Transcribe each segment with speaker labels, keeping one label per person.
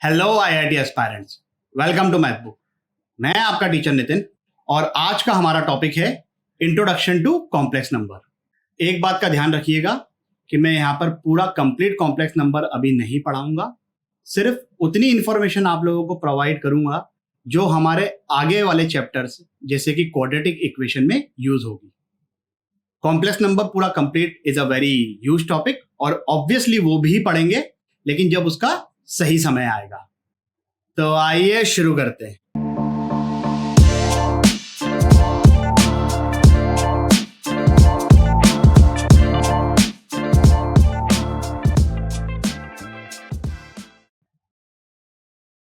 Speaker 1: Hello IIT aspirants, welcome to math book. मैं आपका teacher Nitin और आज का हमारा टॉपिक है इंट्रोडक्शन टू कॉम्प्लेक्स नंबर। एक बात का ध्यान रखिएगा कि मैं यहाँ पर पूरा कंप्लीट कॉम्प्लेक्स नंबर अभी नहीं पढ़ाऊंगा, सिर्फ उतनी इंफॉर्मेशन आप लोगों को प्रोवाइड करूंगा जो हमारे आगे वाले चैप्टर्स जैसे कि क्वाड्रेटिक इक्वेशन में यूज होगी। कॉम्प्लेक्स नंबर पूरा complete is a very huge topic और ऑब्वियसली वो भी पढ़ेंगे, लेकिन जब उसका सही समय आएगा। तो आइए शुरू करते हैं।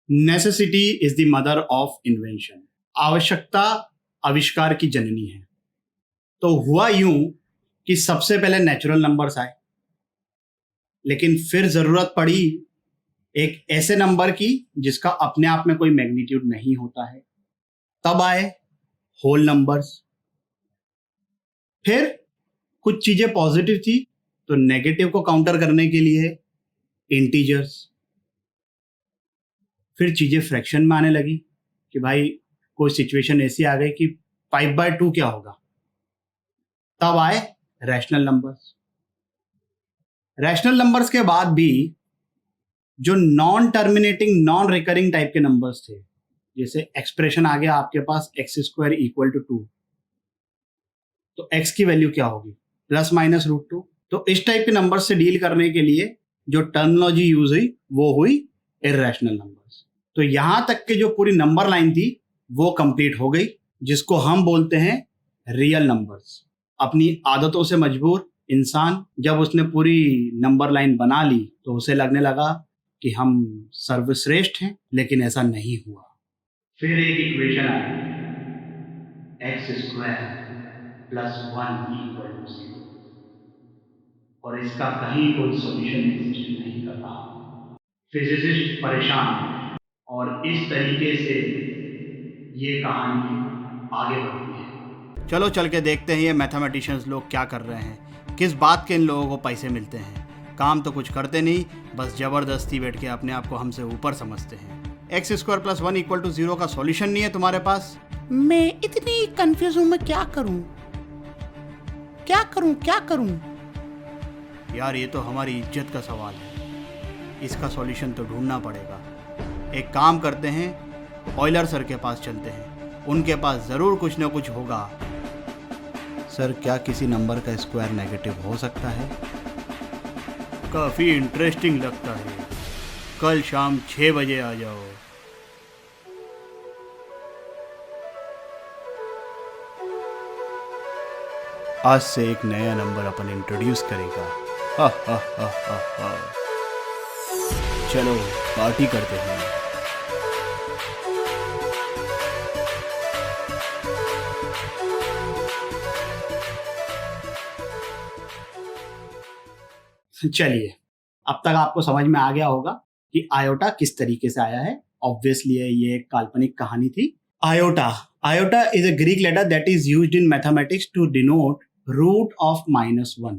Speaker 1: Necessity is the mother of invention. आवश्यकता आविष्कार की जननी है। तो हुआ यूं कि सबसे पहले नेचुरल नंबर्स आए, लेकिन फिर जरूरत पड़ी एक ऐसे नंबर की जिसका अपने आप में कोई मैग्नीट्यूड नहीं होता है। तब आए होल नंबर्स। फिर कुछ चीजें पॉजिटिव थी तो नेगेटिव को काउंटर करने के लिए इंटीजर्स। फिर चीजें फ्रैक्शन में आने लगी कि भाई कोई सिचुएशन ऐसी आ गई कि 5/2 क्या होगा। तब आए रैशनल नंबर्स। रैशनल नंबर्स के बाद भी जो non terminating non recurring type के नंबर्स थे, जैसे एक्सप्रेशन आ गया आपके पास x² = 2, तो x की वैल्यू क्या होगी ±√2। तो इस टाइप के नंबर से डील करने के लिए जो टर्मिनोलॉजी यूज हुई वो हुई इर्रेशनल नंबर्स। तो यहां तक के जो पूरी नंबर लाइन थी वो कंप्लीट हो गई, जिसको हम बोलते हैं रियल नंबर्स। अपनी आदतों से मजबूर इंसान जब उसने पूरी नंबर लाइन बना ली तो उसे लगने लगा कि हम सर्वश्रेष्ठ हैं, लेकिन ऐसा नहीं हुआ। फिर एक इक्वेशन आई, x² + 1 = 0, और इसका कहीं कोई सॉल्यूशन एग्जिस्ट नहीं कर रहा। फिजिसिस्ट परेशान, और इस तरीके से ये कहानी आगे बढ़ती है। चलो चल के देखते हैं ये मैथमेटिशियंस लोग क्या कर रहे हैं, किस बात के इन लोगों को पैसे मिलते हैं। काम तो कुछ करते नहीं, बस जबरदस्ती बैठ के अपने आप को हमसे ऊपर समझते हैं। x² + 1 = 0 का सॉल्यूशन नहीं है तुम्हारे पास।
Speaker 2: मैं इतनी कंफ्यूज हूँ, मैं क्या करूँ क्या करूँ क्या करूँ।
Speaker 1: यार ये तो हमारी इज्जत का सवाल है, इसका सॉल्यूशन तो ढूंढना पड़ेगा। एक काम करते हैं, ऑयलर सर के पास चलते हैं, उनके पास ज़रूर कुछ ना कुछ होगा। सर, क्या किसी नंबर का स्क्वायर नेगेटिव हो सकता है? काफ़ी इंटरेस्टिंग लगता है, कल शाम 6 बजे आ जाओ। आज से एक नया नंबर अपन इंट्रोड्यूस करेगा। हा हा हा हा हा। चलो पार्टी करते हैं। चलिए, अब तक आपको समझ में आ गया होगा कि आयोटा किस तरीके से आया है। ऑब्वियसली ये एक काल्पनिक कहानी थी। Iota is a Greek letter that is used in mathematics to denote root of -1।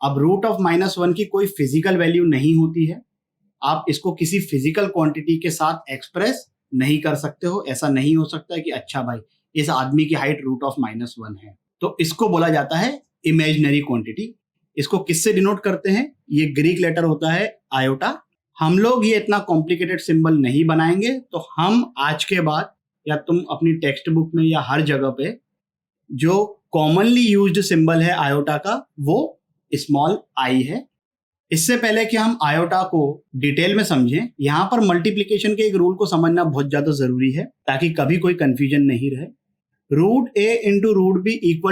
Speaker 1: अब रूट ऑफ -1 की कोई फिजिकल वैल्यू नहीं होती है, आप इसको किसी फिजिकल क्वांटिटी के साथ एक्सप्रेस नहीं कर सकते हो। ऐसा नहीं हो सकता है कि अच्छा भाई इस आदमी की हाइट रूट ऑफ -1 है, तो इसको बोला जाता है इमेजिनरी क्वांटिटी। इसको किससे डिनोट करते हैं? ये ग्रीक लेटर होता है आयोटा। हम लोग ये इतना कॉम्प्लिकेटेड सिंबल नहीं बनाएंगे, तो हम आज के बाद या तुम अपनी टेक्स्ट बुक में या हर जगह पे जो कॉमनली यूज्ड सिंबल है आयोटा का वो स्मॉल आई है। इससे पहले कि हम आयोटा को डिटेल में समझें, यहाँ पर मल्टीप्लिकेशन के एक रूल को समझना बहुत ज्यादा जरूरी है ताकि कभी कोई कंफ्यूजन नहीं रहे। √a × √b =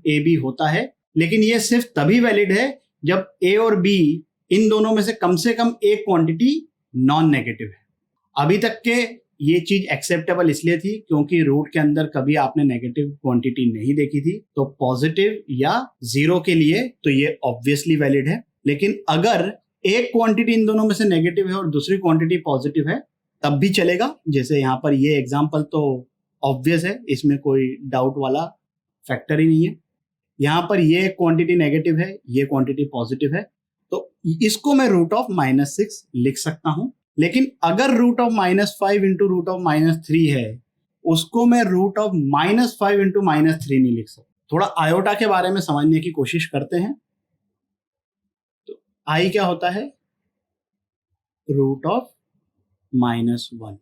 Speaker 1: √ab होता है, लेकिन ये सिर्फ तभी वैलिड है जब a और b इन दोनों में से कम एक क्वांटिटी नॉन नेगेटिव है। अभी तक के ये चीज एक्सेप्टेबल इसलिए थी क्योंकि रूट के अंदर कभी आपने नेगेटिव क्वांटिटी नहीं देखी थी, तो पॉजिटिव या 0 के लिए तो ये ऑब्वियसली वैलिड है। लेकिन अगर एक क्वांटिटी इन दोनों में से नेगेटिव है और दूसरी क्वांटिटी पॉजिटिव है तब भी चलेगा। जैसे यहाँ पर ये एग्जांपल तो ऑब्वियस है, इसमें कोई डाउट वाला फैक्टर ही नहीं है। यहाँ पर ये क्वांटिटी नेगेटिव है, ये क्वांटिटी पॉजिटिव है, तो इसको मैं √6 लिख सकता हूँ। लेकिन अगर root of -5 into root of -3 है, उसको मैं रूट ऑफ -5 इंटू -3 नहीं लिख सकता। थोड़ा आयोटा के बारे में समझने की कोशिश करते हैं। तो आई क्या होता है? Root of -1।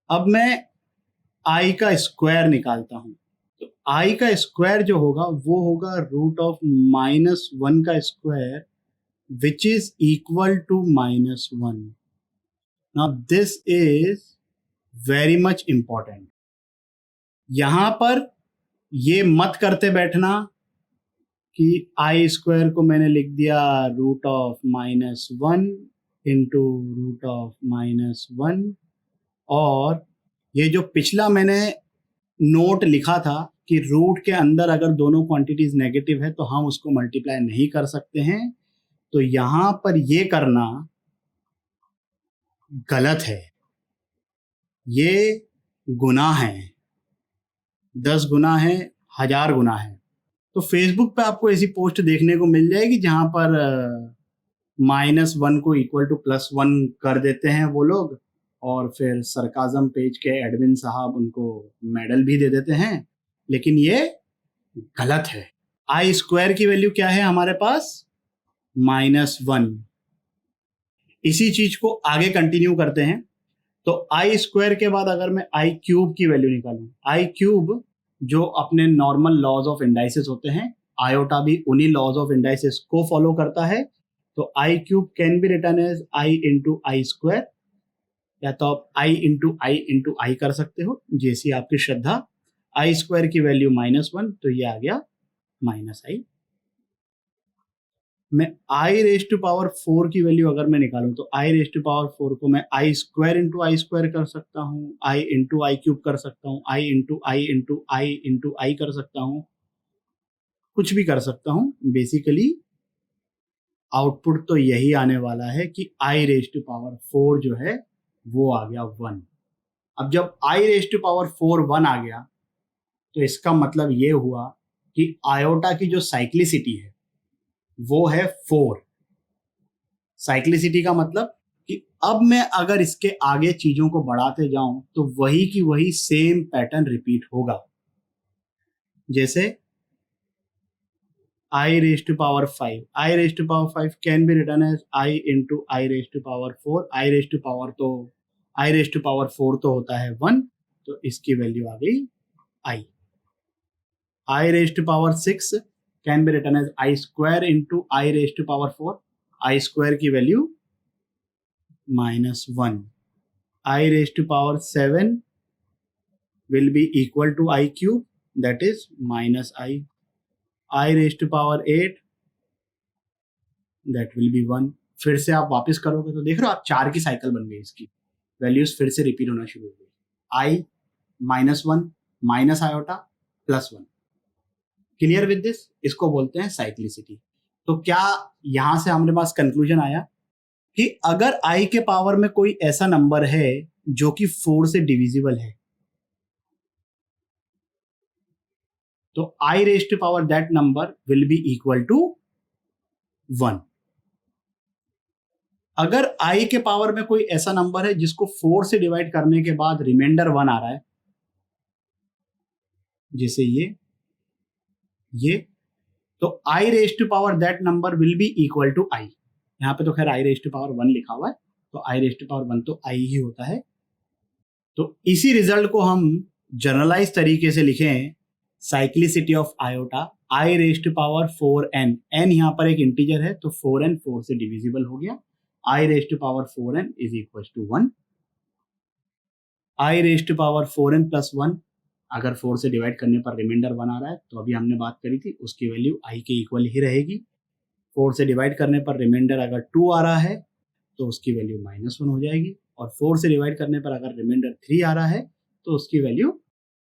Speaker 1: अब मैं आई का स्क्वायर निकालता हूं, तो आई का स्क्वायर जो होगा वो होगा रूट ऑफ -1 का square, which is equal to -1। Now this is very much important. यहां पर ये मत करते बैठना कि आई स्क्वायर को मैंने लिख दिया root of -1 into root of -1, और ये जो पिछला मैंने नोट लिखा था कि रूट के अंदर अगर दोनों क्वांटिटीज नेगेटिव है तो हम उसको मल्टीप्लाई नहीं कर सकते हैं, तो यहां पर ये करना गलत है। ये गुनाह है, 10 गुना है, 1000 गुना है। तो फेसबुक पे आपको ऐसी पोस्ट देखने को मिल जाएगी जहां पर -1 को इक्वल टू +1 कर देते हैं वो लोग, और फिर सरकाजम पेज के एडमिन साहब उनको मेडल भी दे देते हैं, लेकिन ये गलत है। आई स्क्वायर की वैल्यू क्या है हमारे पास? -1। इसी चीज को आगे कंटिन्यू करते हैं। तो आई स्क्वायर के बाद अगर मैं आई क्यूब की वैल्यू निकालूं, आई क्यूब जो अपने नॉर्मल लॉज ऑफ इंडाइसिस होते हैं, आयोटा भी उन्हीं लॉज ऑफ इंडाइसिस को फॉलो करता है। तो i cube can be return as i into i square, या तो आप आई इंटू आई कर सकते हो, जैसी आपकी श्रद्धा। आई स्क्वायर की वैल्यू -1, तो ये आ गया -i। मैं आई रेज टू पावर 4 की वैल्यू अगर मैं निकालूं, तो आई रेज टू पावर 4 को मैं आई स्क्वायर इंटू आई स्क्वायर कर सकता हूँ, आई इंटू आई क्यूब कर सकता हूँ, आई इंटू आई इंटू आई इंटू आई कर सकता हूँ, कुछ भी कर सकता हूँ। बेसिकली आउटपुट तो यही आने वाला है कि आई रेज टू पावर 4 जो है वो आ गया 1। अब जब आई रेज टू पावर 4 1 आ गया, तो इसका मतलब ये हुआ कि आयोटा की जो साइक्लिसिटी है वो है 4। साइक्लिसिटी का मतलब कि अब मैं अगर इसके आगे चीजों को बढ़ाते जाऊं तो वही की वही सेम पैटर्न रिपीट होगा। जैसे i raise to power 5, i raise to power 5 can be return as i into i raise to power 4। I raise to power 4 तो होता है 1, तो इसकी वैल्यू आ गई i. I raise to power 6 can be return as i square into i raise to power 4। I square की value -1। I raise to power 7 will be equal to I cube, that is -i। I raised to power 8 that will be 1। फिर से आप वापस करोगे तो देख रहे हो आप 4 की साइकिल बन गई, इसकी वैल्यूज फिर से रिपीट होना शुरू हो गई। I -1 minus iota +1। Clear with this? इसको बोलते हैं साइक्लिसिटी। तो क्या यहां से हमारे पास कंक्लूजन आया कि अगर I के पावर में कोई ऐसा नंबर है जो कि 4 से डिविजिबल है, तो I raised to power that number will be equal to 1। अगर I के पावर में कोई ऐसा नंबर है जिसको 4 से डिवाइड करने के बाद रिमाइंडर 1 आ रहा है, जैसे ये, तो I raised to power that number will be equal to I। यहां पे तो खैर I raised to power 1 लिखा हुआ है, तो I raised to power 1 तो I ही होता है। तो इसी रिजल्ट को हम जनरलाइज तरीके से लिखें, cyclicity of iota i raise to power 4n। n यहां पर एक इंटीजर है, तो 4n 4 से डिविजिबल हो गया। I raise to power 4n is equal to 1। I raise to power 4n plus 1, अगर 4 से डिवाइड करने पर रिमाइंडर 1 आ रहा है, तो अभी हमने बात करी थी उसकी वैल्यू आई के इक्वल ही रहेगी। 4 से डिवाइड करने पर रिमाइंडर अगर 2 आ रहा है तो उसकी वैल्यू -1 हो जाएगी, और 4 से डिवाइड करने पर अगर रिमाइंडर 3 आ रहा है तो उसकी वैल्यू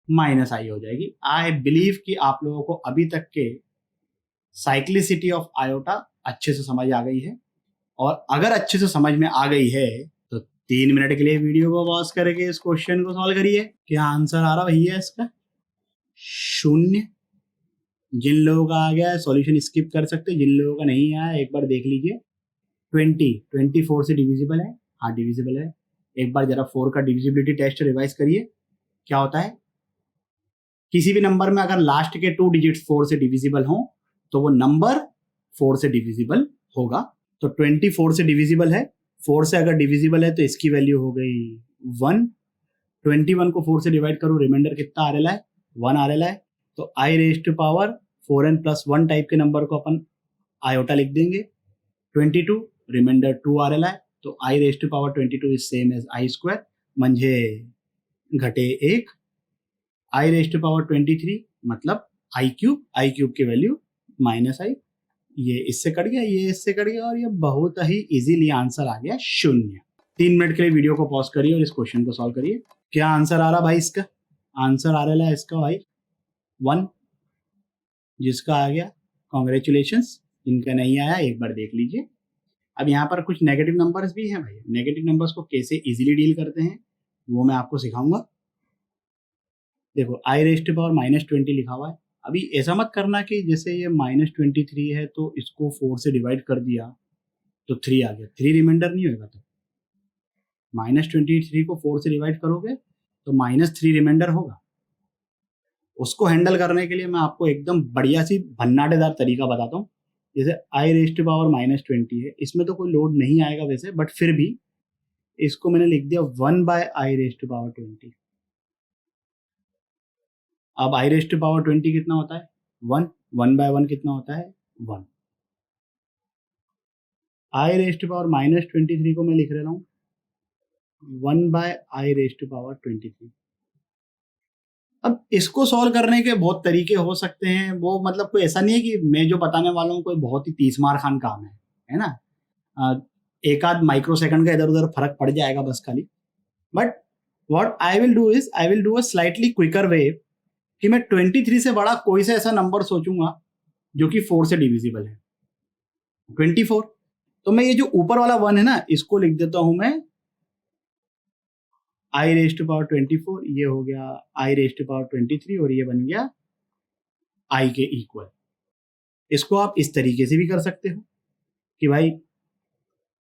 Speaker 1: -i हो जाएगी। आई बिलीव कि आप लोगों को अभी तक के साइक्लिसिटी ऑफ आयोटा अच्छे से समझ आ गई है, और अगर अच्छे से समझ में आ गई है तो 3 मिनट के लिए वीडियो को पॉज करके इस क्वेश्चन को सॉल्व करिए। क्या आंसर आ रहा भैया इसका? 0। जिन लोगों का आ गया है सॉल्यूशन स्किप कर सकते, जिन लोगों का नहीं आया एक बार देख लीजिए। 20 24 से डिविजिबल है, हाँ डिविजिबल है। एक बार जरा 4 का डिविजिबिलिटी टेस्ट रिवाइज करिए, क्या होता है। किसी भी नंबर में अगर लास्ट के 2 डिजिट्स 4 से डिविजिबल हों तो वो नंबर 4 से डिविजिबल होगा। तो 24 से डिविजिबल है, 4 से अगर डिविजिबल है तो इसकी वैल्यू हो गई 1। 21 को 4 से डिवाइड करो, रिमाइंडर कितना आ रहा है, 1 आ रहा है। तो i raise to power 4n + 1 type के नंबर को अपन आयोटा लिख देंगे। 22 रिमाइंडर 2 आ रहा है, तो i raise to power 22 is same as i square म्हणजे घटे 1। आई रेज टू पावर 23 मतलब आई क्यूब की वैल्यू -i, ये इससे कट गया, ये इससे कट गया, और ये बहुत ही इजीली आंसर आ गया 0। 3 मिनट के लिए वीडियो को पॉज करिए और इस क्वेश्चन को सॉल्व करिए। क्या आंसर आ रहा भाई इसका? आंसर आ रहा है इसका भाई 1। जिसका आ गया कॉन्ग्रेचुलेशंस, जिनका नहीं आया एक बार देख लीजिए। अब यहाँ पर कुछ नेगेटिव नंबर्स भी हैं भाई, नेगेटिव नंबर्स को कैसे इजीली डील करते हैं वो मैं आपको सिखाऊंगा। देखो आई रेज टू पावर -20 लिखा हुआ है। अभी ऐसा मत करना कि जैसे ये -23 है तो इसको 4 से डिवाइड कर दिया तो 3 आ गया, 3 रिमाइंडर नहीं होगा। तो -23 को 4 से डिवाइड करोगे तो -3 रिमाइंडर होगा। उसको हैंडल करने के लिए मैं आपको एकदम बढ़िया सी भन्नाटेदार तरीका बताता हूँ। जैसे आई रेज टू पावर -20 है, इसमें तो कोई लोड नहीं आएगा वैसे, बट फिर भी इसको मैंने लिख दिया 1/i रेज टू पावर 20। अब आई रेज टू पावर 20 कितना होता है 1, 1/1 कितना होता है 1। आई रेज टू पावर -23 को मैं लिख रहा हूँ 1/i रेज टू पावर 23। अब इसको सॉल्व करने के बहुत तरीके हो सकते हैं, वो मतलब कोई ऐसा नहीं है कि मैं जो बताने वाला हूँ कोई बहुत ही 30 मार खान काम है ना। एक आध माइक्रो सेकंड का इधर उधर फर्क पड़ जाएगा बस खाली। But what I will do is I will do a slightly quicker way कि मैं 23 से बड़ा कोई सा ऐसा नंबर सोचूंगा जो कि 4 से डिविजिबल है। 24, तो मैं ये जो ऊपर वाला 1 है ना, इसको लिख देता हूं मैं आई रेज टू पावर 24, ये हो गया आई रेज टू पावर 23 और ये बन गया आई के इक्वल। इसको आप इस तरीके से भी कर सकते हो कि भाई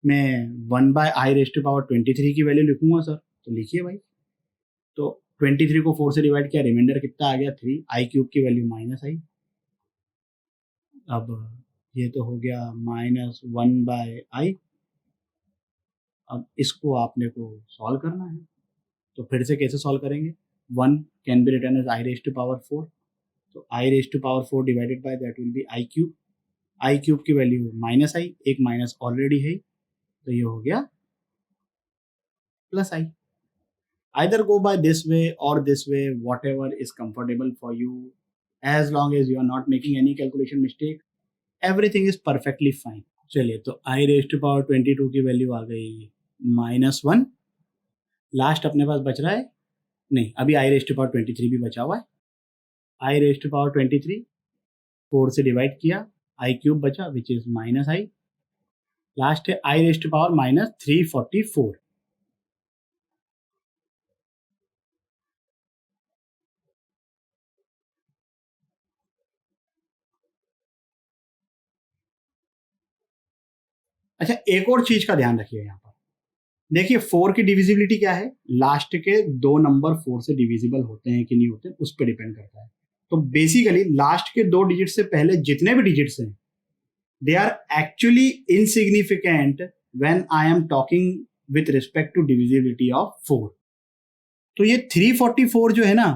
Speaker 1: मैं 1/i रेज टू पावर 23 की वैल्यू लिखूंगा सर, तो लिखिए भाई। तो 23 को 4 से डिवाइड किया, रिमाइंडर कितना आ गया 3, आई क्यूब की वैल्यू -i। अब ये तो हो गया -1/i। अब इसको आपने को सॉल्व करना है, तो फिर से कैसे सॉल्व करेंगे। 1 can be written as i raise to power 4, तो i raise to power 4 divided by that will be i cube की वैल्यू -i, एक माइनस ऑलरेडी है, तो ये हो गया +i। Either go by this way or this way, whatever is comfortable for you, as long as you are not making any calculation mistake, everything is perfectly fine। चलिए, तो i raise to power 22 की value आ गई -1। Last अपने पास बच रहा है, नहीं अभी i रेज टू पावर 23 भी बचा हुआ है। i रेज टू पावर 23 4 से डिवाइड किया, आई क्यूब बचा विच इज -i। लास्ट है i रेज टू पावर -344। अच्छा, एक और चीज का ध्यान रखिए यहाँ पर। देखिए 4 की डिविजिबिलिटी क्या है, लास्ट के 2 नंबर 4 से डिविजिबल होते हैं कि नहीं होते, उस पर डिपेंड करता है। तो बेसिकली लास्ट के 2 डिजिट से पहले जितने भी डिजिट्स हैं they are actually insignificant when I am talking with respect to divisibility of 4। तो ये 344 जो है ना,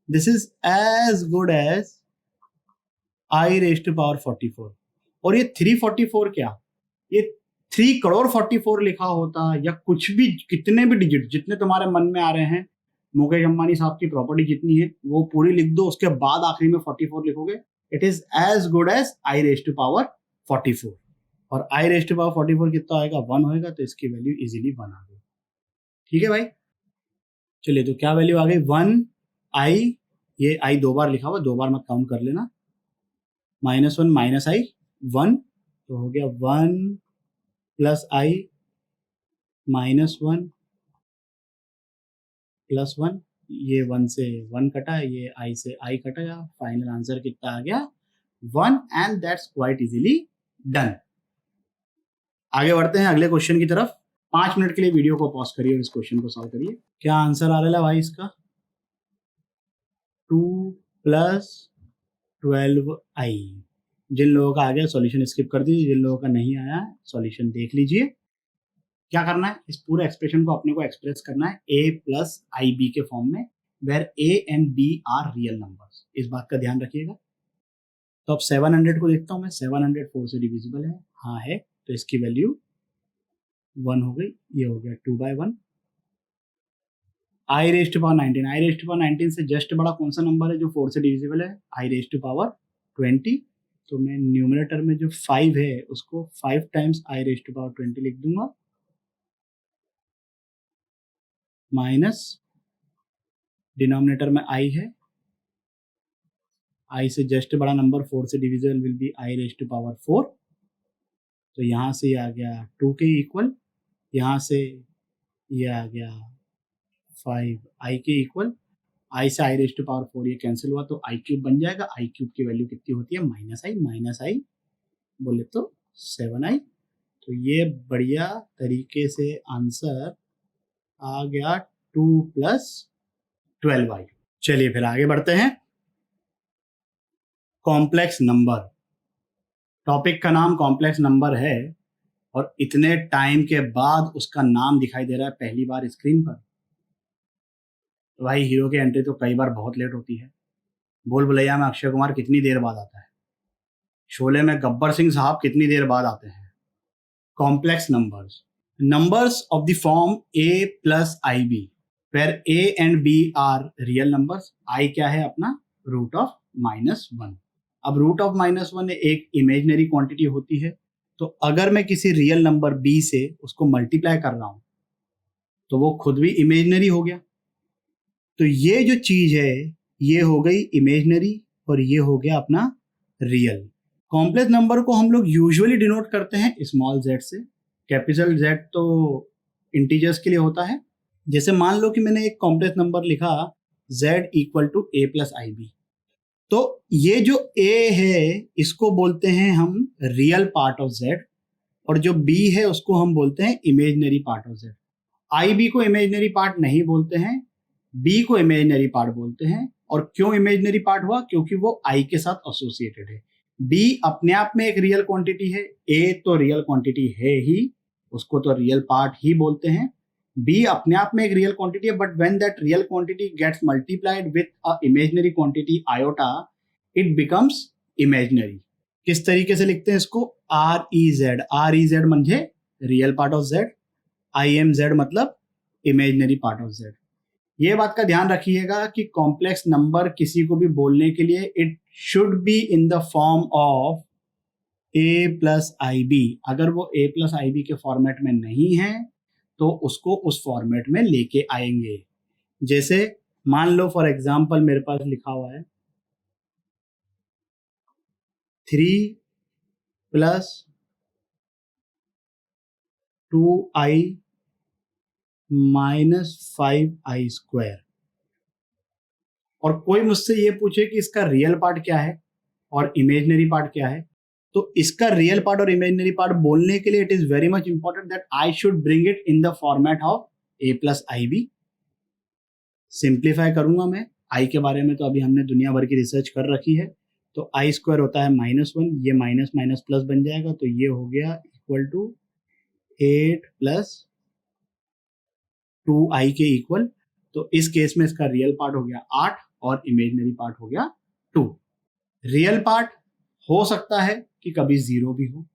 Speaker 1: this is as good as i raise to power 44। और ये 344 क्या, ये 3 करोड़ 44 लिखा होता, या कुछ भी कितने भी डिजिट जितने तुम्हारे मन में आ रहे हैं, मुकेश अंबानी साहब की प्रॉपर्टी जितनी है वो पूरी लिख दो, उसके बाद आखिरी में 44 लिखोगे, it is as good as i raise to power 44। और आई रेज टू पावर 44 कितना आएगा 1 होएगा, तो इसकी वैल्यू इजीली 1 आ गई। ठीक है भाई, चलिए तो क्या वैल्यू आ गई 1i, ये i 2 बार लिखा हुआ, 2 बार मत काउंट कर लेना, -1 -i 1, तो हो गया 1 +i -1 +1, ये 1 से 1 कटा, ये i से i कटा गया, फाइनल आंसर कितना आ गया 1, and that's quite easily done. आगे बढ़ते हैं अगले क्वेश्चन की तरफ। 5 मिनट के लिए वीडियो को पॉज करिए और इस क्वेश्चन को सॉल्व करिए। क्या आंसर आ रहा है भाई इसका? 2 + 12i। जिन लोगों का आ गया सॉल्यूशन स्किप कर दीजिए, जिन लोगों का नहीं आया सॉल्यूशन देख लीजिए। क्या करना है, इस पूरे एक्सप्रेशन को अपने को एक्सप्रेस करना है a + ib के फॉर्म में, where a and b are real numbers. इस बात का ध्यान रखिएगा। तो अब 700 को देखता हूं मैं, 700 4 से डिविजिबल है, हाँ है, तो इसकी वैल्यू 1 हो गई, ये हो गया 2/1। i⁻19 से जस्ट बड़ा कौन सा नंबर है जो 4 से डिविजिबल है? i⁻20। तो मैं न्यूमरेटर में जो 5 है उसको 5 टाइम्स i⁻20 लिख दूंगा, माइनस डिनोमिनेटर में i है, i से जस्ट बड़ा नंबर 4 से डिविजिबल विल बी i⁻4। तो यहाँ से ये आ गया 2 के इक्वल, यहाँ से ये आ गया 5 i के इक्वल, i से i⁻4 ये कैंसिल हुआ तो i³ बन जाएगा। i³ की वैल्यू कितनी होती है? -i बोले तो 7i। तो ये बढ़िया तरीके से आंसर आ गया 2 + 12i। चलिए फिर आगे बढ़ते हैं। कॉम्प्लेक्स नंबर, टॉपिक का नाम कॉम्प्लेक्स नंबर है और इतने टाइम के बाद उसका नाम दिखाई दे रहा है पहली बार स्क्रीन पर। तो भाई हीरो की एंट्री तो कई बार बहुत लेट होती है। भूल भुलैया में अक्षय कुमार कितनी देर बाद आता है, शोले में गब्बर सिंह साहब कितनी देर बाद आते हैं। Complex numbers, numbers of the form a + ib, where a and b are real numbers. i क्या है अपना? √(-1). अब √(-1) एक इमेजिनरी क्वांटिटी होती है, तो अगर मैं किसी रियल नंबर b से उसको मल्टीप्लाई कर रहा हूं तो वो खुद भी इमेजिनरी हो गया। तो ये जो चीज है ये हो गई इमेजिनरी और ये हो गया अपना रियल। कॉम्प्लेक्स नंबर को हम लोग यूजुअली डिनोट करते हैं स्मॉल z से, कैपिटल Z तो इंटीजर्स के लिए होता है। जैसे मान लो कि मैंने एक कॉम्प्लेक्स नंबर लिखा z = a + ib, तो ये जो a है इसको बोलते हैं हम रियल पार्ट ऑफ z और जो b है उसको हम बोलते हैं imaginary part of z। ib को इमेजिनरी पार्ट नहीं बोलते हैं, b को इमेजिनरी पार्ट बोलते हैं। और क्यों इमेजिनरी पार्ट हुआ? क्योंकि वो i के साथ एसोसिएटेड है। b अपने आप में एक रियल क्वांटिटी है, a तो रियल क्वांटिटी है ही, उसको तो रियल पार्ट ही बोलते हैं। b अपने आप में एक रियल क्वांटिटी है, but when that real quantity gets multiplied with a imaginary quantity iota, it becomes imaginary. किस तरीके से लिखते हैं इसको? REZ म्हणजे real part of z, IMZ मतलब इमेजिनरी पार्ट ऑफ z। ये बात का ध्यान रखिएगा कि कॉम्प्लेक्स नंबर किसी को भी बोलने के लिए it should be in the form of a + ib। अगर वो a + ib के फॉर्मेट में नहीं है तो उसको उस फॉर्मेट में लेके आएंगे। जैसे मान लो फॉर एग्जांपल मेरे पास लिखा हुआ है 3 + 2i - 5i²। और कोई मुझसे ये पूछे कि इसका रियल पार्ट क्या है और इमेजिनरी पार्ट क्या है, तो इसका रियल पार्ट और इमेजिनरी पार्ट बोलने के लिए it is very much important that I should bring it in the format of a + ib। Simplify करूंगा मैं, i के बारे में तो अभी हमने दुनिया भर की रिसर्च कर रखी है। तो i² होता है -1, ये माइनस माइनस प्लस बन जाएगा, तो ये हो गया = 8 + 2i के इक्वल। तो इस केस में इसका रियल पार्ट हो गया 8 और इमेजिनरी पार्ट हो गया 2। रियल पार्ट हो सकता है कि कभी 0 भी हो।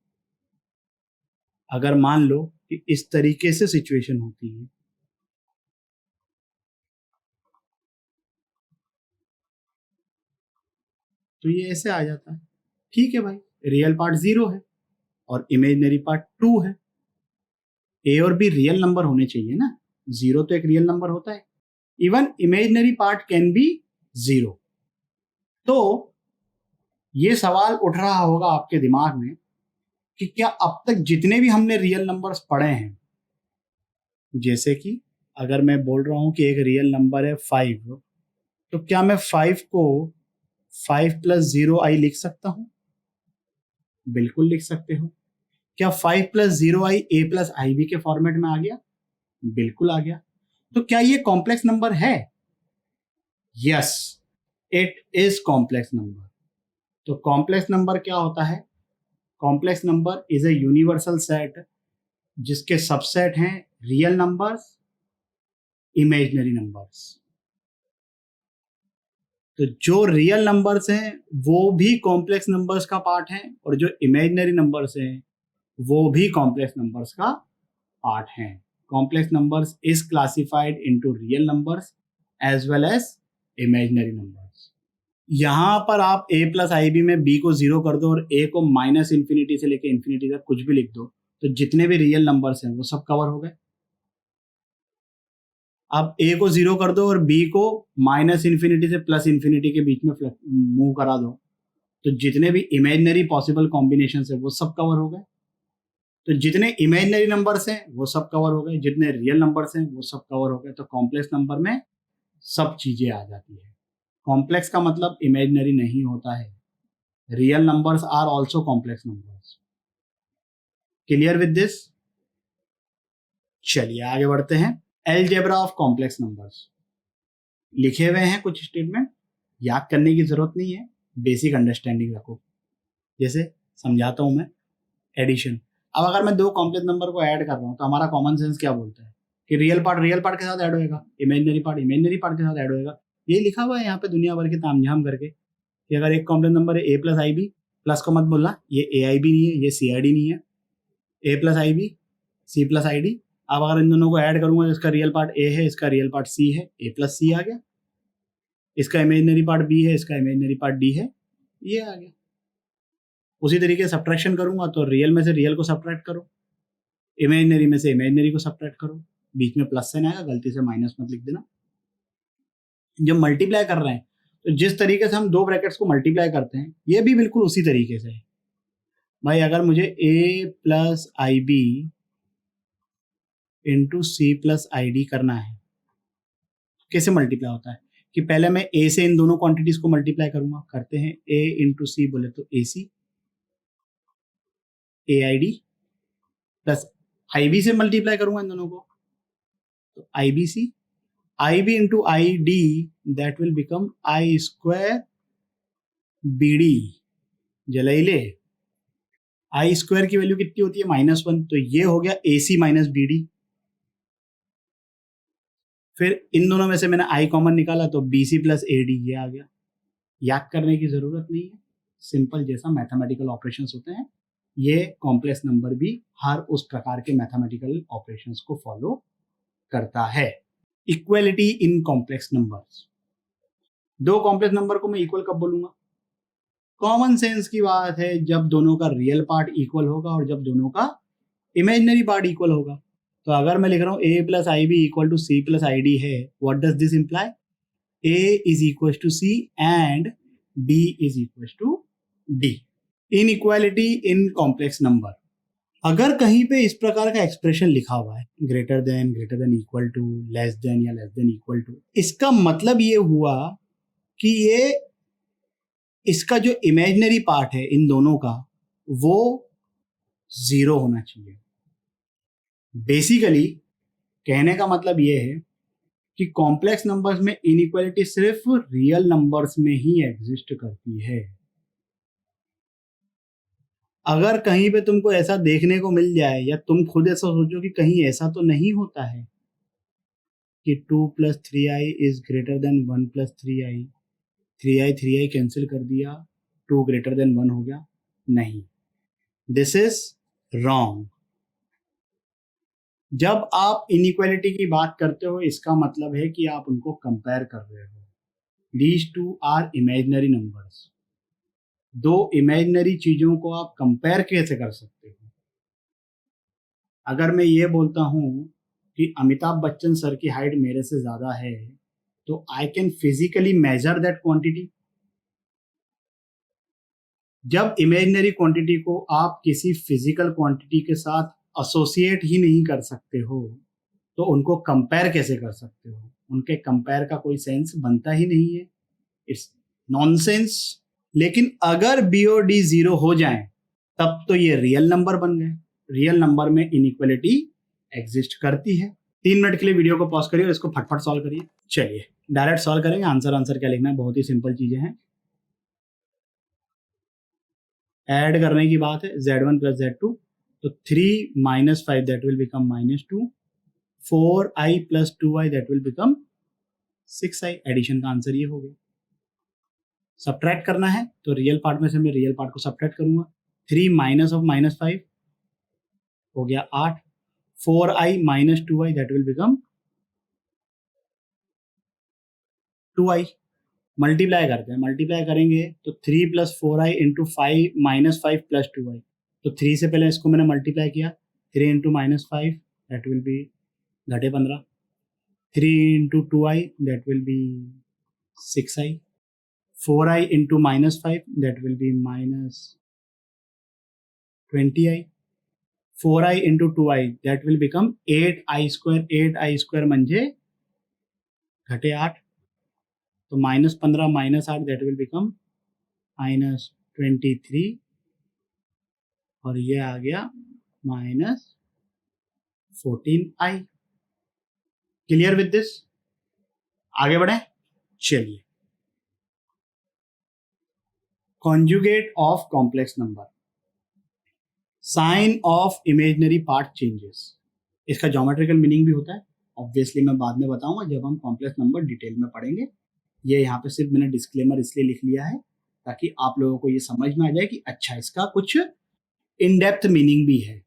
Speaker 1: अगर मान लो कि इस तरीके से सिचुएशन होती है, तो ये ऐसे आ जाता है, ठीक है भाई, रियल पार्ट 0 है और इमेजिनरी पार्ट 2 है। ए और बी रियल नंबर होने चाहिए ना, 0 तो एक रियल नंबर होता है। Even imaginary part can be 0। तो ये सवाल उठ रहा होगा आपके दिमाग में कि क्या अब तक जितने भी हमने रियल नंबर्स पढ़े हैं, जैसे कि अगर मैं बोल रहा हूं कि एक रियल नंबर है 5, तो क्या मैं 5 को 5 + 0i लिख सकता हूं? बिल्कुल लिख सकते हो। क्या 5 plus 0i a plus ib के फॉर्मेट में आ गया? बिल्कुल आ गया। तो क्या ये कॉम्प्लेक्स नंबर है? Yes, it is complex number. तो कॉम्प्लेक्स नंबर क्या होता है? Complex number is a universal set जिसके सबसेट हैं रियल नंबर्स, इमेजिनरी नंबर्स। तो जो रियल नंबर्स हैं वो भी कॉम्प्लेक्स नंबर्स का पार्ट हैं, और जो इमेजिनरी नंबर्स हैं वो भी कॉम्प्लेक्स नंबर्स का पार्ट हैं। Complex numbers is classified into real numbers as well as imaginary numbers. यहां पर आप a प्लस आई बी में b को 0 कर दो और a को माइनस इन्फिनिटी से लेके इन्फिनिटी तक कुछ भी लिख दो, तो जितने भी रियल नंबर्स हैं वो सब कवर हो गए। अब a को 0 कर दो और b को माइनस इन्फिनिटी से प्लस इन्फिनिटी के बीच में मूव करा दो, तो जितने भी इमेजिनरी पॉसिबल कॉम्बिनेशन है वो सब कवर हो गए। तो जितने इमेजिनरी नंबर्स हैं वो सब कवर हो गए, जितने रियल नंबर्स हैं वो सब कवर हो गए। तो कॉम्प्लेक्स नंबर में सब चीजें आ जाती है। कॉम्प्लेक्स का मतलब इमेजिनरी नहीं होता है। Real numbers are also complex numbers. Clear with this? चलिए आगे बढ़ते हैं। अलजेब्रा ऑफ कॉम्प्लेक्स नंबर्स लिखे हुए हैं कुछ स्टेटमेंट, याद करने की जरूरत नहीं है, बेसिक अंडरस्टैंडिंग रखो। जैसे समझाता हूं मैं, एडिशन। अब अगर मैं दो कॉम्प्लेक्स नंबर को ऐड कर रहा हूं तो हमारा कॉमन सेंस क्या बोलता है कि रियल पार्ट के साथ ऐड होएगा, इमेजिनरी पार्ट के साथ ऐड होएगा। ये लिखा हुआ है यहाँ पे दुनिया भर के तामझाम करके कि अगर एक कॉम्प्लेक्स नंबर है a plus i b, plus को मत बोलना, ये ए आई बी नहीं है, ये सी आई डी नहीं है, a plus i b c plus i d. अब अगर इन दोनों को ऐड करूंगा, इसका रियल पार्ट a है, इसका रियल पार्ट c है, a प्लस सी आ गया। इसका इमेजिनरी पार्ट b है, इसका इमेजिनरी पार्ट d है, ये आ गया। उसी तरीके से सब्ट्रैक्शन करूंगा तो रियल में से रियल को सब्ट्रैक्ट करो, इमेजिनरी में से इमेजिनरी को सब्ट्रैक्ट करो, बीच में प्लस साइन आएगा, गलती से माइनस मत लिख देना। जब मल्टीप्लाई कर रहे हैं तो जिस तरीके से हम दो ब्रैकेट्स को मल्टीप्लाई करते हैं ये भी बिल्कुल उसी तरीके से है। भाई अगर मुझे a plus i b into c plus i d करना है, कैसे मल्टीप्लाई होता है कि पहले मैं a से इन दोनों क्वांटिटीज को मल्टीप्लाई करूंगा। करते हैं a इंटू सी बोले तो a c, a i d, plus i b से मल्टीप्लाई करूंगा इन दोनों को तो i b c, i b into i d that will become i square b d. जलाइले आई स्क्वायर की वैल्यू कितनी होती है? -1, तो ये हो गया a c minus b d. फिर इन दोनों में से मैंने आई कॉमन निकाला तो b c plus a d, ये आ गया। याद करने की जरूरत नहीं है, सिंपल जैसा मैथमेटिकल ऑपरेशंस होते हैं ये कॉम्प्लेक्स नंबर भी हर उस प्रकार के मैथमेटिकल ऑपरेशंस को फॉलो करता है। Equality in complex numbers. दो कॉम्प्लेक्स नंबर को मैं इक्वल कब बोलूंगा? कॉमन सेंस की बात है, जब दोनों का रियल पार्ट इक्वल होगा और जब दोनों का इमेजिनरी पार्ट इक्वल होगा। तो अगर मैं लिख रहा हूं a plus i b equal to c plus i d है, what does this imply? a is equal to c and b is equal to d। Inequality in complex number. अगर कहीं पे इस प्रकार का एक्सप्रेशन लिखा हुआ है greater than equal to, less than या लेस देन इक्वल टू, इसका मतलब ये हुआ कि ये इसका जो इमेजिनरी पार्ट है इन दोनों का वो 0 होना चाहिए। बेसिकली कहने का मतलब ये है कि कॉम्प्लेक्स नंबर्स में इनइक्वालिटी सिर्फ रियल नंबर्स में ही एग्जिस्ट करती है। अगर कहीं पे तुमको ऐसा देखने को मिल जाए या तुम खुद ऐसा सोचो कि कहीं ऐसा तो नहीं होता है कि 2 plus 3i is greater than 1 plus 3i, 3i cancel कर दिया, 2 ग्रेटर देन 1 हो गया, नहीं, दिस इज रॉन्ग। जब आप इनइक्वालिटी की बात करते हो इसका मतलब है कि आप उनको कंपेयर कर रहे हो। These two are imaginary numbers. दो इमेजिनरी चीजों को आप कंपेयर कैसे कर सकते हो? अगर मैं ये बोलता हूं कि अमिताभ बच्चन सर की हाइट मेरे से ज्यादा है तो I can physically measure that quantity. जब इमेजिनरी क्वांटिटी को आप किसी फिजिकल क्वांटिटी के साथ एसोसिएट ही नहीं कर सकते हो तो उनको कंपेयर कैसे कर सकते हो? उनके कंपेयर का कोई सेंस बनता ही नहीं है, इट्स नॉनसेंस। लेकिन अगर बी और डी 0 हो जाएं तब तो ये रियल नंबर बन गए। रियल नंबर में इनइक्वालिटी एग्जिस्ट करती है। 3 मिनट के लिए वीडियो को पॉज करिए और इसको फटफट सॉल्व करिए। चलिए डायरेक्ट सॉल्व करेंगे। आंसर क्या लिखना है, बहुत ही सिंपल चीजें हैं। ऐड करने की बात है, z1 प्लस z2, तो 3 minus 5 that will become -2, 4i plus 2i that will become 6i। Addition का आंसर ये हो गया। सब्ट्रैक्ट करना है तो रियल पार्ट में से मैं रियल पार्ट को सब्ट्रैक्ट करूंगा। 3 माइनस ऑफ -5 हो गया 8, 4i minus 2i that will become 2i। Multiply करते हैं, मल्टीप्लाई करेंगे तो 3 plus 4i into 5 minus 5 plus 2i, तो 3 से पहले इसको मैंने मल्टीप्लाई किया, 3 into minus 5 that will B घटे 15, 3 into 2i that will B 6i, 4i into minus 5 that will B minus 20i, 4i into 2i that will become 8i square, 8i square म्हणजे घटे 8, तो -15 माइनस 8 दैट विल बिकम -23, और ये आ गया -14i। Clear with this? आगे बढ़े। चलिए, conjugate of complex number, sign of imaginary part changes. इसका ज्योमेट्रिकल मीनिंग भी होता है, ऑब्वियसली मैं बाद में बताऊंगा जब हम कॉम्प्लेक्स नंबर डिटेल में पढ़ेंगे। ये यहाँ पे सिर्फ मैंने डिस्क्लेमर इसलिए लिख लिया है ताकि आप लोगों को ये समझ में आ जाए कि अच्छा इसका कुछ इन डेप्थ मीनिंग भी है।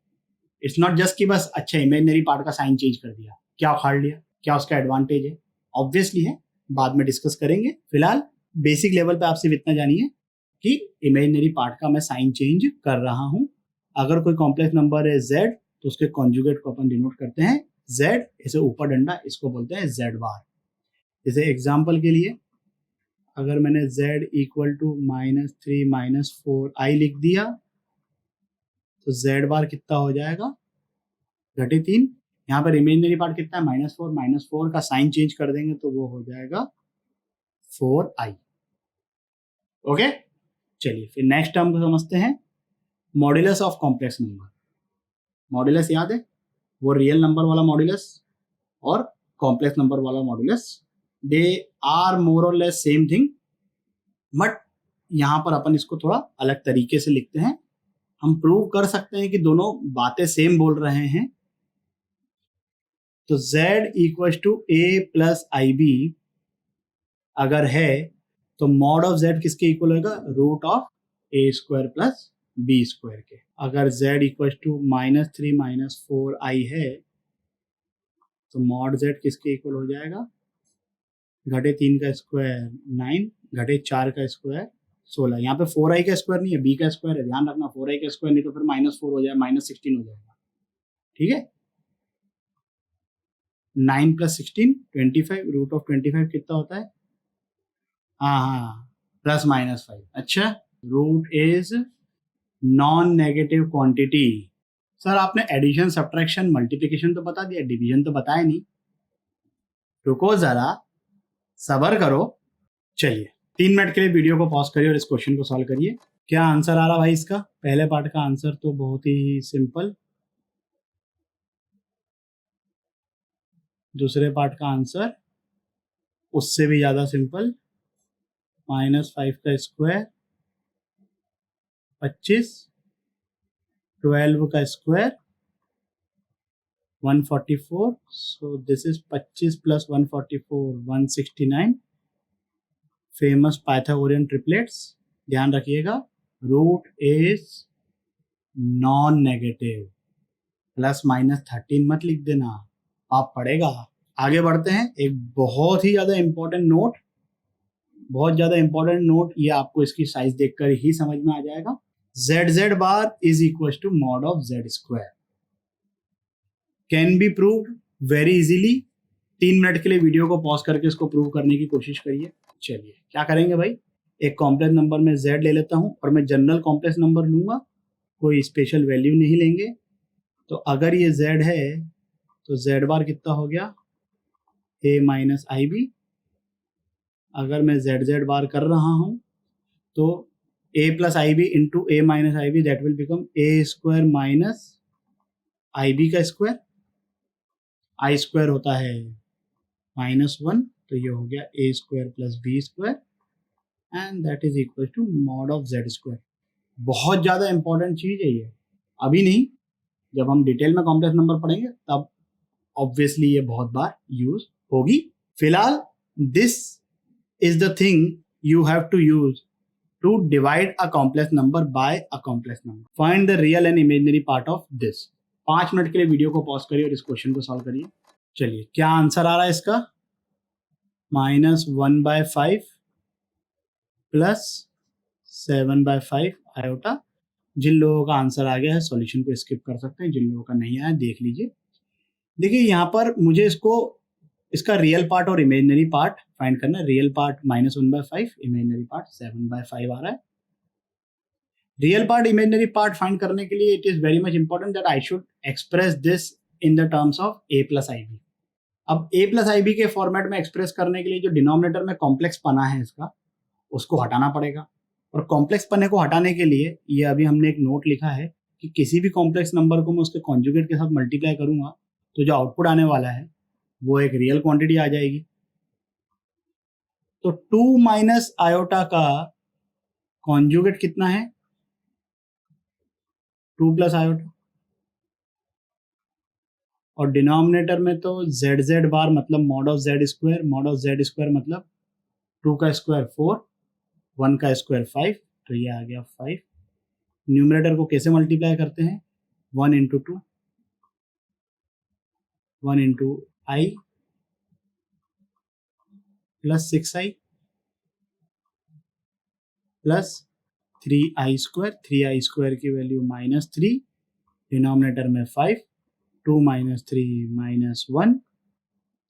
Speaker 1: इट्स नॉट जस्ट कि बस अच्छा इमेजिनरी पार्ट का साइन चेंज कर दिया, क्या उखाड़ लिया, क्या उसका एडवांटेज है, ऑब्वियसली है, बाद में डिस्कस करेंगे। फिलहाल बेसिक लेवल पे आप सिर्फ इतना जानिए कि इमेजिनरी पार्ट का मैं साइन चेंज कर रहा हूँ। अगर कोई कॉम्प्लेक्स नंबर है z, तो उसके कॉन्जुगेट को अपन डिनोट करते हैं z, इसे ऊपर डंडा, इसको बोलते हैं z बार। जैसे एग्जाम्पल के लिए अगर मैंने z इक्वल टू -3 -4i लिख दिया, तो z बार कितना हो जाएगा, घटे 3। यहाँ पर इमेजिनरी पार्ट कितना है, -4, -4 का साइन चेंज कर देंगे तो वो हो जाएगा 4i। ओके, चलिए फिर नेक्स्ट टर्म को समझते हैं, modulus of complex number. Modulus याद है, वो रियल नंबर वाला मॉड्यूलस और कॉम्प्लेक्स नंबर वाला मॉड्यूलस, दे आर मोर और लेस सेम थिंग, बट यहाँ पर अपन इसको थोड़ा अलग तरीके से लिखते हैं। हम प्रूव कर सकते हैं कि दोनों बातें सेम बोल रहे हैं। तो z equal to a plus IB अगर है तो मॉड ऑफ z किसके इक्वल होगा, root of a square plus b square के। अगर z इक्वल टू -3 -4i है तो मॉड z किसके इक्वल हो जाएगा, घटे 3 का स्क्वायर 9, घटे 4 का स्क्वायर 16। यहाँ पे 4i का स्क्वायर नहीं है, b का स्क्वायर है, ध्यान रखना, 4i का स्क्वायर नहीं तो फिर -4 हो जाए, -16 हो जाएगा। ठीक है, 9 प्लस 16 25, रूट ऑफ 25 कितना होता है, हाँ +-5। अच्छा, root is non negative quantity. Sir आपने एडिशन, सब्ट्रैक्शन, मल्टीप्लिकेशन तो बता दिया, डिवीजन तो बताया नहीं। रुको जरा, सबर करो। चलिए 3 मिनट के लिए वीडियो को पॉज करिए और इस क्वेश्चन को सॉल्व करिए। क्या आंसर आ रहा भाई इसका? पहले पार्ट का आंसर तो बहुत ही सिंपल, दूसरे पार्ट का आंसर उससे भी ज्यादा सिंपल, -5 का स्क्वायर 25, 12 का square 144, so this is 25 plus 144 169, famous Pythagorean triplets. ध्यान रखिएगा, रूट इज नॉन नेगेटिव, ±13 मत लिख देना, आप पढ़ेगा। आगे बढ़ते हैं, एक बहुत ही ज्यादा इंपॉर्टेंट नोट, बहुत ज्यादा इंपॉर्टेंट नोट, ये आपको इसकी साइज देखकर ही समझ में आ जाएगा। z bar is equal to mod of z square, can be proved very easily. 3 minute के लिए वीडियो को पॉज करके इसको प्रूव करने की कोशिश करिए। चलिए क्या करेंगे भाई, एक कॉम्प्लेक्स नंबर में z ले लेता हूं और मैं जनरल कॉम्प्लेक्स नंबर लूंगा, कोई स्पेशल वैल्यू नहीं लेंगे। तो अगर ये z है तो z बार कितना हो गया, a माइनस IB। अगर मैं z बार कर रहा हूं तो a plus IB into a minus IB that will become a square minus IB का स्क्वायर, I स्क्वायर होता है -1, तो ये हो गया A square plus B square and that is equal to mod of Z square. बहुत ज़्यादा important चीज़ है ये, अभी नहीं, जब हम डिटेल में कॉम्प्लेक्स नंबर पढ़ेंगे तब ऑब्वियसली ये बहुत बार यूज होगी। फिलहाल this is the thing you have to use to divide a complex number by a complex number. Find the real and imaginary part of this. 5 minute के लिए video को pause करिए और इस क्वेश्चन को सॉल्व करिए। चलिए, क्या आंसर आ रहा है इसका? -1/5 प्लस 7/5 आयोटा। जिन लोगों का आंसर आ गया है सॉल्यूशन को स्किप कर सकते हैं, जिन लोगों का नहीं आया देख लीजिए। देखिए यहाँ पर मुझे इसका रियल पार्ट और इमेजिनरी पार्ट फाइंड करना है। रियल पार्ट -1/5, इमेजिनरी पार्ट 7/5 आ रहा है। Real part imaginary part find करने के लिए it is very much important that I should express this in the terms of A + IB। अब A + IB के फॉर्मेट में एक्सप्रेस करने के लिए जो डिनोमिनेटर में कॉम्प्लेक्स पना है इसका, उसको हटाना पड़ेगा। और कॉम्प्लेक्स पने को हटाने के लिए ये अभी हमने एक नोट लिखा है कि किसी भी कॉम्प्लेक्स नंबर को मैं उसके कॉन्जुगेट के साथ मल्टीप्लाई करूंगा तो जो आउटपुट आने वाला है वो एक रियल क्वांटिटी आ जाएगी। तो 2 माइनस आयोटा का कॉन्जुगेट कितना है? 2 प्लस आयोटा। और डिनोमिनेटर में तो ZZ बार मतलब mod of Z square, mod of Z square मतलब 2 का स्क्वायर 4, 1 का स्क्वायर 5, तो ये आ गया 5। न्यूमरेटर को कैसे मल्टीप्लाई करते हैं? 1 × 2, 1 × I plus 6I plus 3I square. 3I square की वैल्यू -3, डिनोमिनेटर में 5, 2 - 3 - 1,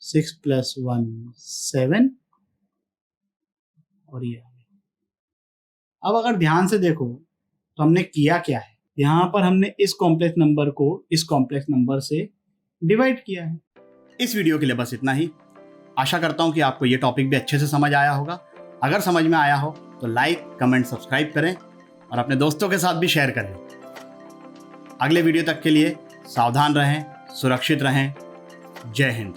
Speaker 1: 6 + 1 7, और ये। अब अगर ध्यान से देखो तो हमने किया क्या है, यहाँ पर हमने इस कॉम्प्लेक्स नंबर को इस कॉम्प्लेक्स नंबर से डिवाइड किया है। इस वीडियो के लिए बस इतना ही। आशा करता हूँ कि आपको ये टॉपिक भी अच्छे से समझ आया होगा। अगर समझ में आया हो तो लाइक, कमेंट, सब्सक्राइब करें और अपने दोस्तों के साथ भी शेयर करें। अगले वीडियो तक के लिए सावधान रहें, सुरक्षित रहें। जय हिंद।